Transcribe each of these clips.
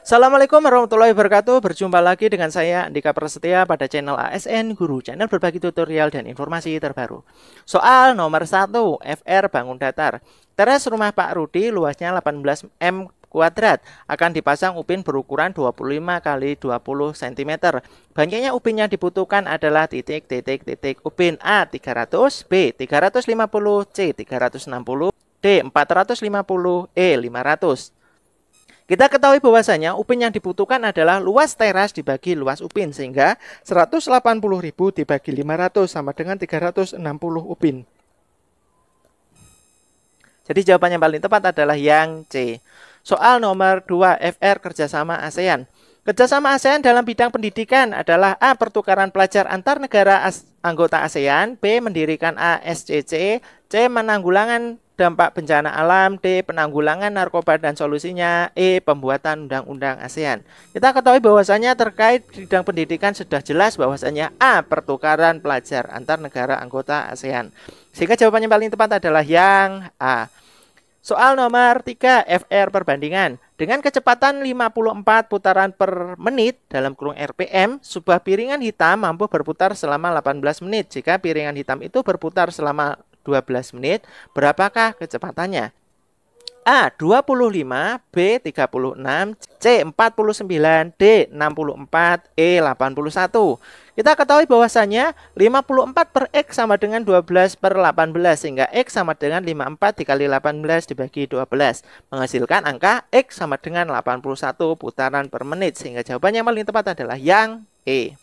Assalamualaikum warahmatullahi wabarakatuh. Berjumpa lagi dengan saya Andika Prasetya pada channel ASN Guru, channel berbagi tutorial dan informasi terbaru. Soal nomor 1, FR bangun datar. Teras rumah Pak Rudi luasnya 18 m kuadrat, akan dipasang upin berukuran 25 kali 20 cm. Bangkainya upin yang dibutuhkan adalah titik upin A 300, B 350, C 360, D 450, E 500. Kita ketahui bahwasanya upin yang dibutuhkan adalah luas teras dibagi luas upin, sehingga 180.000 dibagi 500 sama dengan 360 upin. Jadi jawaban yang paling tepat adalah yang C. Soal nomor 2, FR kerjasama ASEAN. Kerjasama ASEAN dalam bidang pendidikan adalah A. Pertukaran pelajar antar negara anggota ASEAN, B. Mendirikan ASCC, C. Menanggulangan dampak bencana alam, D. Penanggulangan narkoba dan solusinya, E. Pembuatan undang-undang ASEAN. Kita ketahui bahwasanya terkait bidang pendidikan sudah jelas bahwasanya A. Pertukaran pelajar antar negara anggota ASEAN. Sehingga jawabannya paling tepat adalah yang A. Soal nomor 3, FR perbandingan. Dengan kecepatan 54 putaran per menit dalam kurung RPM, sebuah piringan hitam mampu berputar selama 18 menit. Jika piringan hitam itu berputar selama 12 menit, berapakah kecepatannya? A. 25, B. 36, C. 49, D. 64, E. 81. Kita ketahui bahwasanya 54 per X sama dengan 12 per 18, sehingga X sama dengan 54 dikali 18 dibagi 12, menghasilkan angka X sama dengan 81 putaran per menit, sehingga jawabannya yang paling tepat adalah yang E.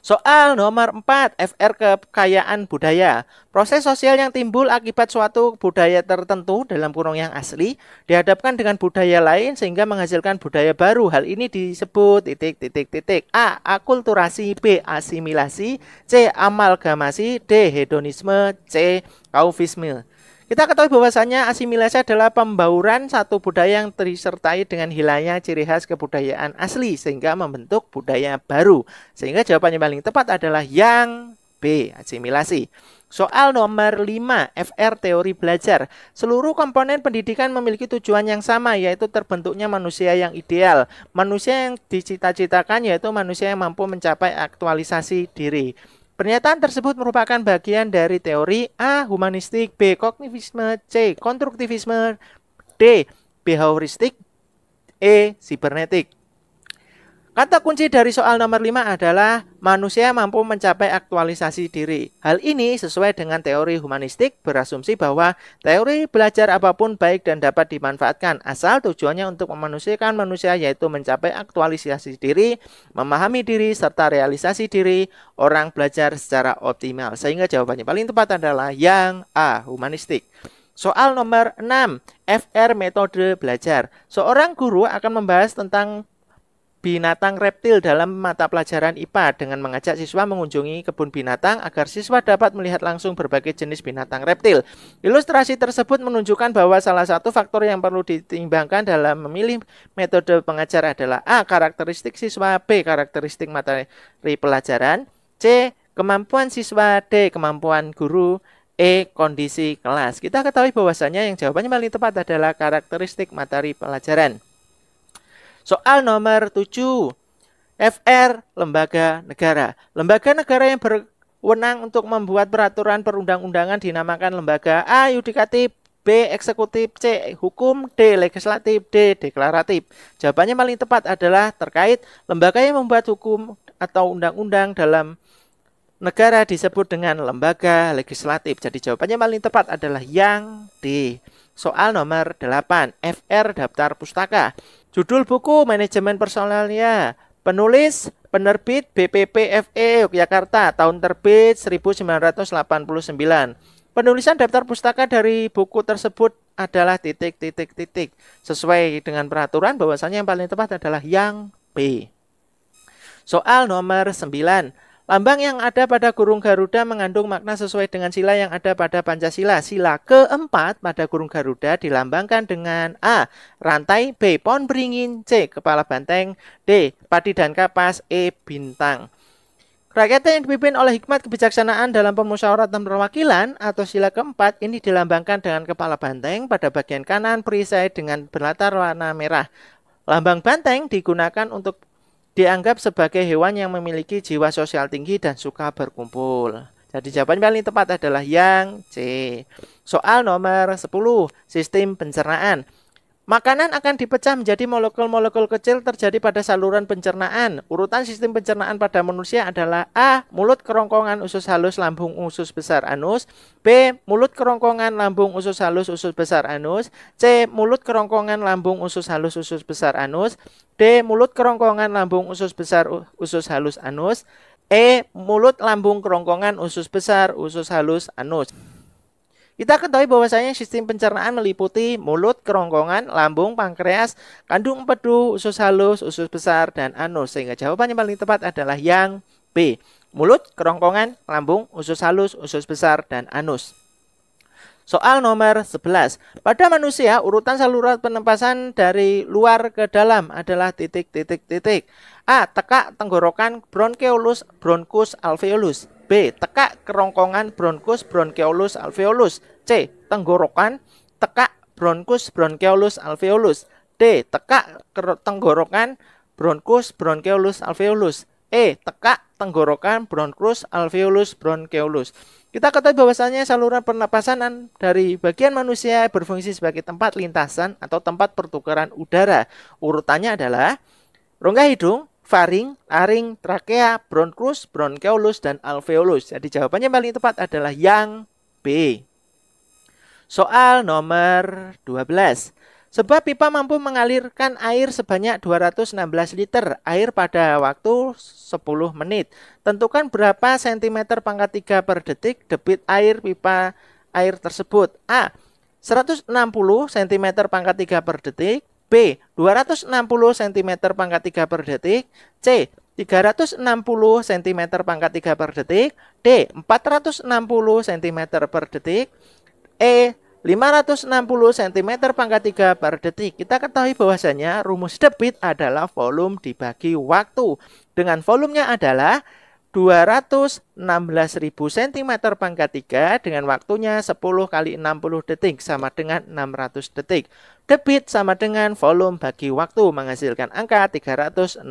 Soal nomor 4, FR kekayaan budaya. Proses sosial yang timbul akibat suatu budaya tertentu dalam kurung yang asli dihadapkan dengan budaya lain sehingga menghasilkan budaya baru. Hal ini disebut A. Akulturasi, B. Asimilasi, C. Amalgamasi, D. Hedonisme, C. Kaufisme. Kita ketahui bahwasanya asimilasi adalah pembauran satu budaya yang disertai dengan hilangnya ciri khas kebudayaan asli sehingga membentuk budaya baru. Sehingga jawaban yang paling tepat adalah yang B, asimilasi. Soal nomor 5, FR teori belajar. Seluruh komponen pendidikan memiliki tujuan yang sama, yaitu terbentuknya manusia yang ideal. Manusia yang dicita-citakan yaitu manusia yang mampu mencapai aktualisasi diri. Pernyataan tersebut merupakan bagian dari teori A. Humanistik, B. Kognitivisme, C. Konstruktivisme, D. Behavioristik, E. Sibernetik. Kata kunci dari soal nomor 5 adalah manusia mampu mencapai aktualisasi diri. Hal ini sesuai dengan teori humanistik berasumsi bahwa teori belajar apapun baik dan dapat dimanfaatkan asal tujuannya untuk memanusiakan manusia, yaitu mencapai aktualisasi diri, memahami diri, serta realisasi diri orang belajar secara optimal. Sehingga jawabannya paling tepat adalah yang A, humanistik. Soal nomor 6, FR metode belajar. Seorang guru akan membahas tentang binatang reptil dalam mata pelajaran IPA dengan mengajak siswa mengunjungi kebun binatang agar siswa dapat melihat langsung berbagai jenis binatang reptil. Ilustrasi tersebut menunjukkan bahwa salah satu faktor yang perlu ditimbangkan dalam memilih metode pengajar adalah A. Karakteristik siswa, B. Karakteristik materi pelajaran, C. Kemampuan siswa, D. Kemampuan guru, E. Kondisi kelas. Kita ketahui bahwasanya yang jawabannya paling tepat adalah karakteristik materi pelajaran. Soal nomor 7, FR lembaga negara. Lembaga negara yang berwenang untuk membuat peraturan perundang-undangan dinamakan lembaga A. Yudikatif, B. Eksekutif, C. Hukum, D. Legislatif, D. Deklaratif. Jawabannya paling tepat adalah terkait lembaga yang membuat hukum atau undang-undang dalam negara disebut dengan lembaga legislatif. Jadi jawabannya paling tepat adalah yang D. Soal nomor 8, FR daftar pustaka. Judul buku manajemen personalnya. Penulis penerbit BPPFE Yogyakarta, tahun terbit 1989. Penulisan daftar pustaka dari buku tersebut adalah sesuai dengan peraturan bahwasanya yang paling tepat adalah yang B. Soal nomor 9. Lambang yang ada pada kurung Garuda mengandung makna sesuai dengan sila yang ada pada Pancasila. Sila keempat pada kurung Garuda dilambangkan dengan A. Rantai, B. Pohon beringin, C. Kepala banteng, D. Padi dan kapas, E. Bintang. Rakyatnya yang dipimpin oleh hikmat kebijaksanaan dalam permusyawaratan perwakilan atau sila keempat ini dilambangkan dengan kepala banteng pada bagian kanan perisai dengan berlatar warna merah. Lambang banteng digunakan untuk dianggap sebagai hewan yang memiliki jiwa sosial tinggi dan suka berkumpul. Jadi jawaban paling tepat adalah yang C. Soal nomor 10, sistem pencernaan. Makanan akan dipecah menjadi molekul-molekul kecil terjadi pada saluran pencernaan. Urutan sistem pencernaan pada manusia adalah A. Mulut, kerongkongan, usus halus, lambung, usus besar, anus. B. Mulut, kerongkongan, lambung, usus halus, usus besar, anus. C. Mulut, kerongkongan, lambung, usus halus, usus besar, anus. D. Mulut, kerongkongan, lambung, usus besar, usus halus, anus. E. Mulut, lambung, kerongkongan, usus besar, usus halus, anus. Kita ketahui bahwasanya sistem pencernaan meliputi mulut, kerongkongan, lambung, pankreas, kandung empedu, usus halus, usus besar, dan anus. Sehingga jawaban yang paling tepat adalah yang B. Mulut, kerongkongan, lambung, usus halus, usus besar, dan anus. Soal nomor 11. Pada manusia, urutan saluran penapasan dari luar ke dalam adalah titik. A. Tekak tenggorokan, bronkeolus, bronkus, alveolus. B. Tekak kerongkongan, bronkus, bronkeolus, alveolus. C. Tenggorokan, tekak, bronkus, bronkeolus, alveolus. D. Tekak tenggorokan, bronkus, bronkeolus, alveolus. E. Tekak tenggorokan, bronkus, alveolus, bronkeolus. Kita ketahui bahwasanya saluran pernapasan dari bagian manusia berfungsi sebagai tempat lintasan atau tempat pertukaran udara. Urutannya adalah rongga hidung, faring, laring, trakea, bronkus, bronkeolus, dan alveolus. Jadi jawabannya paling tepat adalah yang B. Soal nomor 12. Sebuah pipa mampu mengalirkan air sebanyak 216 liter air pada waktu 10 menit. Tentukan berapa cm pangkat 3 per detik debit air pipa air tersebut. A. 160 cm pangkat 3 per detik. B. 260 cm pangkat 3 per detik. C. 360 cm pangkat 3 per detik. D. 460 cm per detik. E. 560 cm pangkat 3 per detik. Kita ketahui bahwasanya rumus debit adalah volume dibagi waktu. Dengan volumenya adalah 216.000 cm pangkat 3 dengan waktunya 10 kali 60 detik sama dengan 600 detik. Debit sama dengan volume bagi waktu menghasilkan angka 360.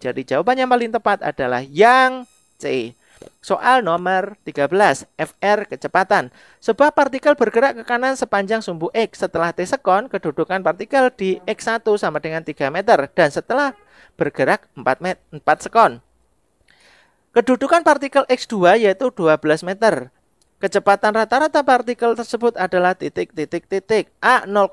Jadi jawaban yang paling tepat adalah yang C. Soal nomor 13, FR kecepatan. Sebuah partikel bergerak ke kanan sepanjang sumbu X. Setelah T sekon, kedudukan partikel di X1 sama dengan 3 meter. Dan setelah bergerak 4 sekon, kedudukan partikel X2 yaitu 12 meter. Kecepatan rata-rata partikel tersebut adalah titik. A. 0,5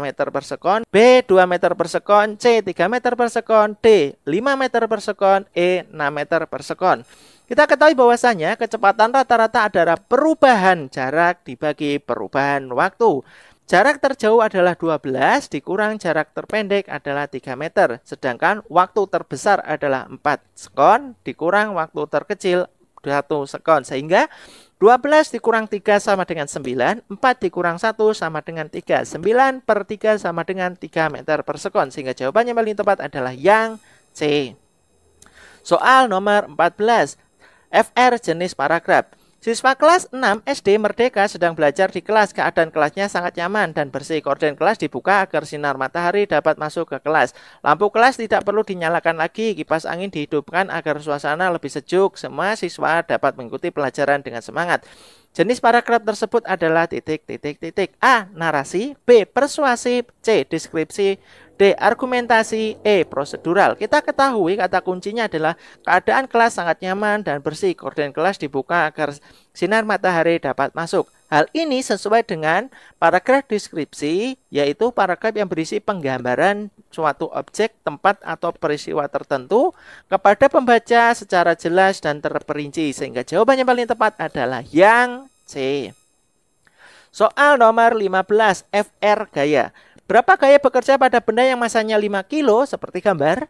meter per sekon. B. 2 meter per sekon. C. 3 meter per sekon. D. 5 meter per sekon. E. 6 meter per sekon. Kita ketahui bahwasanya kecepatan rata-rata adalah perubahan jarak dibagi perubahan waktu. Jarak terjauh adalah 12 dikurang jarak terpendek adalah 3 meter. Sedangkan waktu terbesar adalah 4 sekon dikurang waktu terkecil 1 sekon. Sehingga 12 dikurang 3 sama dengan 9. 4 dikurang 1 sama dengan 3. 9 per 3 sama dengan 3 meter per sekon. Sehingga jawabannya paling tepat adalah yang C. Soal nomor 14. FR jenis paragraf. Siswa kelas 6 SD Merdeka sedang belajar di kelas. Keadaan kelasnya sangat nyaman dan bersih. Gorden kelas dibuka agar sinar matahari dapat masuk ke kelas. Lampu kelas tidak perlu dinyalakan lagi. Kipas angin dihidupkan agar suasana lebih sejuk. Semua siswa dapat mengikuti pelajaran dengan semangat. Jenis paragraf tersebut adalah titik. A. Narasi. B. Persuasif. C. Deskripsi. D. Argumentasi. E. Prosedural. Kita ketahui kata kuncinya adalah keadaan kelas sangat nyaman dan bersih. Gorden kelas dibuka agar sinar matahari dapat masuk. Hal ini sesuai dengan paragraf deskripsi, yaitu paragraf yang berisi penggambaran suatu objek, tempat, atau peristiwa tertentu kepada pembaca secara jelas dan terperinci. Sehingga jawaban yang paling tepat adalah yang C. Soal nomor 15, FR gaya. Berapa gaya bekerja pada benda yang masanya 5 kilo seperti gambar?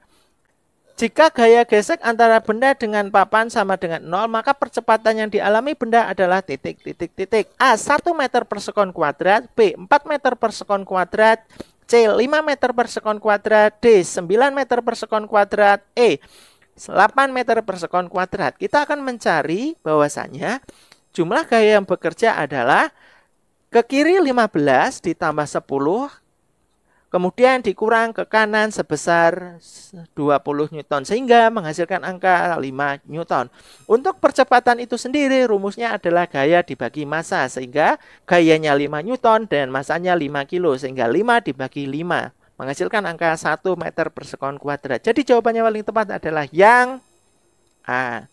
Jika gaya gesek antara benda dengan papan sama dengan 0, maka percepatan yang dialami benda adalah titik. A. 1 meter per sekon kuadrat. B. 4 meter per sekon kuadrat. C. 5 meter per sekon kuadrat. D. 9 meter per sekon kuadrat. E. 8 meter per sekon kuadrat. Kita akan mencari bahwasanya jumlah gaya yang bekerja adalah ke kiri 15 ditambah 10 kemudian dikurang ke kanan sebesar 20 Newton sehingga menghasilkan angka 5 Newton. Untuk percepatan itu sendiri rumusnya adalah gaya dibagi massa sehingga gayanya 5 Newton dan massanya 5 kilo sehingga 5 dibagi 5 menghasilkan angka 1 meter per sekon kuadrat. Jadi jawabannya paling tepat adalah yang A.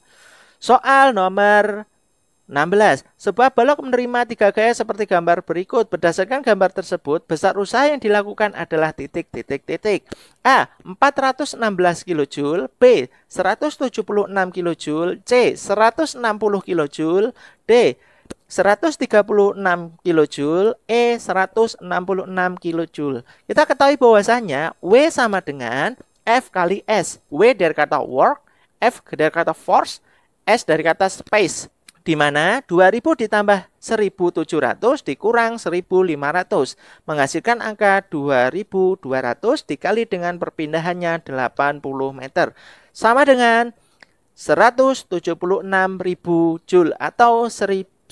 Soal nomor 16. Sebuah balok menerima 3 gaya seperti gambar berikut. Berdasarkan gambar tersebut, besar usaha yang dilakukan adalah titik. A. 416 kJ, B. 176 kJ, C. 160 kJ, D. 136 kJ, E. 166 kJ. Kita ketahui bahwasanya W sama dengan F kali S. W dari kata work, F dari kata force, S dari kata space, di mana 2000 ditambah 1700 dikurang 1500 menghasilkan angka 2200 dikali dengan perpindahannya 80 meter sama dengan 176.000 Joule atau 176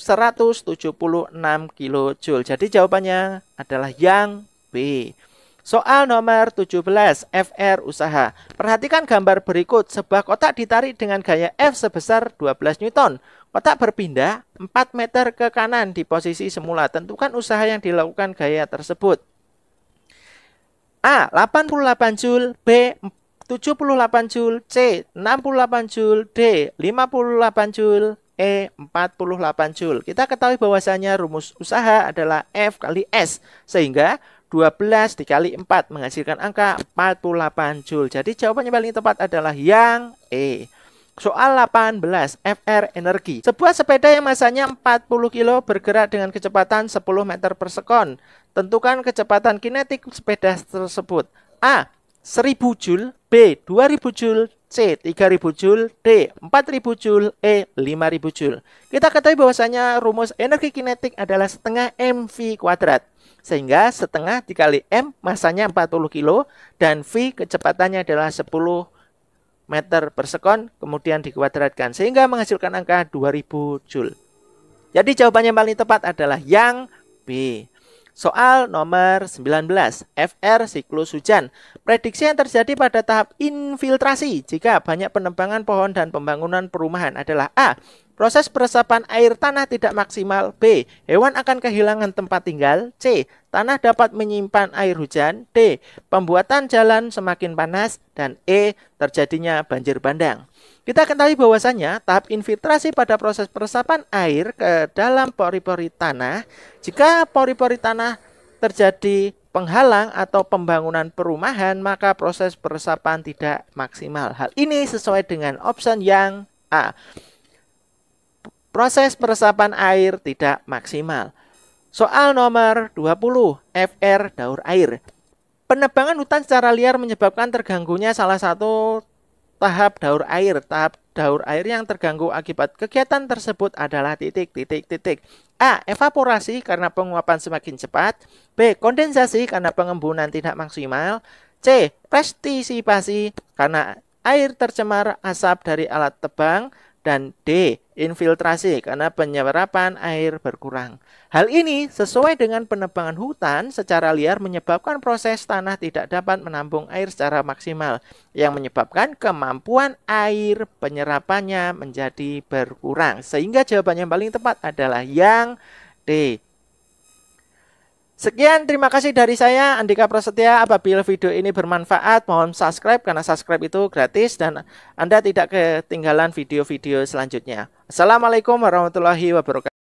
kilojoule. Jadi jawabannya adalah yang B. Soal nomor 17, FR usaha. Perhatikan gambar berikut. Sebuah kotak ditarik dengan gaya F sebesar 12 Newton. Kotak berpindah 4 meter ke kanan di posisi semula. Tentukan usaha yang dilakukan gaya tersebut. A. 88 Joule, B. 78 Joule, C. 68 Joule, D. 58 Joule, E. 48 Joule. Kita ketahui bahwasanya rumus usaha adalah F kali S. Sehingga 12 dikali 4 menghasilkan angka 48 Joule. Jadi jawabannya paling tepat adalah yang E. Soal 18, FR energi. Sebuah sepeda yang masanya 40 kilo bergerak dengan kecepatan 10 meter per sekon. Tentukan kecepatan kinetik sepeda tersebut. A. 1000 Joule, B. 2000 Joule, C. 3000 Joule, D. 4000 Joule, E. 5000 Joule. Kita ketahui bahwasanya rumus energi kinetik adalah setengah mv kuadrat. Sehingga setengah dikali M masanya 40 kilo dan V kecepatannya adalah 10 meter per sekon kemudian dikuadratkan sehingga menghasilkan angka 2000 Joule. Jadi jawabannya paling tepat adalah yang B. Soal nomor 19, FR siklus hujan. Prediksi yang terjadi pada tahap infiltrasi jika banyak penebangan pohon dan pembangunan perumahan adalah A. Proses peresapan air tanah tidak maksimal. B. Hewan akan kehilangan tempat tinggal. C. Tanah dapat menyimpan air hujan. D. Pembuatan jalan semakin panas. Dan E. Terjadinya banjir bandang. Kita ketahui bahwasanya tahap infiltrasi pada proses peresapan air ke dalam pori-pori tanah. Jika pori-pori tanah terjadi penghalang atau pembangunan perumahan, maka proses peresapan tidak maksimal. Hal ini sesuai dengan option yang A. Proses peresapan air tidak maksimal. Soal nomor 20, FR daur air. Penebangan hutan secara liar menyebabkan terganggunya salah satu tahap daur air. Tahap daur air yang terganggu akibat kegiatan tersebut adalah titik. A. Evaporasi karena penguapan semakin cepat. B. Kondensasi karena pengembunan tidak maksimal. C. Prestisipasi karena air tercemar asap dari alat tebang. Dan D. Infiltrasi karena penyerapan air berkurang. Hal ini sesuai dengan penebangan hutan secara liar menyebabkan proses tanah tidak dapat menampung air secara maksimal yang menyebabkan kemampuan air penyerapannya menjadi berkurang. Sehingga jawaban yang paling tepat adalah yang D. Sekian, terima kasih dari saya, Andika Prasetya. Apabila video ini bermanfaat, mohon subscribe karena subscribe itu gratis dan Anda tidak ketinggalan video-video selanjutnya. Assalamualaikum warahmatullahi wabarakatuh.